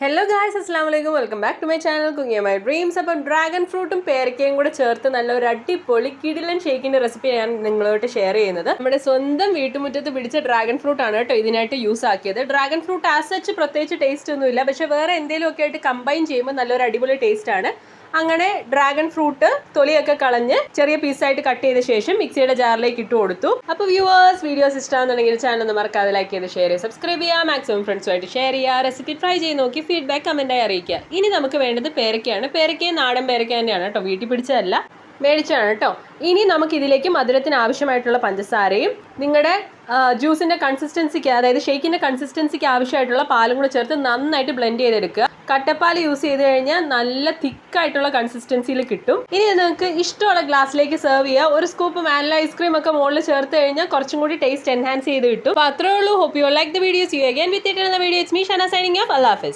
Hello guys, അസ്സലാമു അലൈക്കും. Welcome back to my channel cooking my dreams. അപ്പം dragon ഫ്രൂട്ടും പേരക്കയും കൂടെ ചേർത്ത് നല്ലൊരു അടിപൊളി കിടിലൻ ഷേക്കിന്റെ റെസിപ്പി ഞാൻ നിങ്ങളോട്ട് ഷെയർ ചെയ്യുന്നത്. നമ്മുടെ സ്വന്തം വീട്ടുമുറ്റത്ത് പിടിച്ച ഡ്രാഗൺ ഫ്രൂട്ട് ആണ് കേട്ടോ ഇതിനായിട്ട് യൂസ് ആക്കിയത്. ഡ്രാഗൺ ഫ്രൂട്ട് ആസ് സച്ച് പ്രത്യേകിച്ച് ടേസ്റ്റ് ഒന്നുമില്ല, പക്ഷെ വേറെ എന്തെങ്കിലും ഒക്കെ ആയിട്ട് കമ്പൈൻ ചെയ്യുമ്പോൾ നല്ലൊരു അടിപൊളി ടേസ്റ്റ് ആണ്. അങ്ങനെ ഡ്രാഗൺ ഫ്രൂട്ട് തൊലിയൊക്കെ കളഞ്ഞ് ചെറിയ പീസായിട്ട് കട്ട് ചെയ്ത ശേഷം മിക്സിയുടെ ജാറിലേക്ക് ഇട്ട് കൊടുത്തു. അപ്പോൾ വ്യൂവേഴ്സ്, വീഡിയോസ് ഇഷ്ടമാണെന്നുണ്ടെങ്കിൽ ചാനൽ ഒന്ന് മറക്കാതെ ലൈക്ക് ചെയ്ത് ഷെയർ ചെയ്ത് സബ്സ്ക്രൈബ് ചെയ്യുക, മാക്സിമം ഫ്രണ്ട്സുമായിട്ട് ഷെയർ ചെയ്യുക, റെസിപ്പി ട്രൈ ചെയ്ത് നോക്കി ഫീഡ്ബാക്ക് കമൻറ്റായി അറിയിക്കുക. ഇനി നമുക്ക് വേണ്ടത് പേരക്കയാണ്. പേരക്കയും നാടൻ പേരക്ക തന്നെയാണ് കേട്ടോ, വീട്ടിൽ പിടിച്ചതല്ല, മേടിച്ചാണ് കേട്ടോ. ഇനി നമുക്ക് ഇതിലേക്ക് മധുരത്തിന് ആവശ്യമായിട്ടുള്ള പഞ്ചസാരയും നിങ്ങളുടെ ജ്യൂസിന്റെ കൺസിസ്റ്റൻസിക്ക്, അതായത് ഷേക്കിന്റെ കൺസിസ്റ്റൻസിക്ക് ആവശ്യമായിട്ടുള്ള പാലും കൂടെ ചേർത്ത് നന്നായിട്ട് ബ്ലെൻഡ് ചെയ്തെടുക്കുക. കട്ടപ്പാൽ യൂസ് ചെയ്ത് കഴിഞ്ഞാൽ നല്ല തിക്കായിട്ടുള്ള കൺസിസ്റ്റൻസിയിൽ കിട്ടും. ഇനി നിങ്ങൾക്ക് ഇഷ്ടമുള്ള ഗ്ലാസ്സിലേക്ക് സെർവ് ചെയ്യുക. ഒരു സ്കൂപ്പ് വാനില ഐസ്ക്രീം ഒക്കെ മുകളിൽ ചേർത്ത് കഴിഞ്ഞാൽ കുറച്ചും കൂടി ടേസ്റ്റ് എൻഹാൻസ് ചെയ്ത് കിട്ടും. അപ്പോൾ അത്രേ ഉള്ളൂ. Hope you like the videos. You again with it in the video. It's me Shana signing off. അല്ലാഹ് ഹാഫിസ്.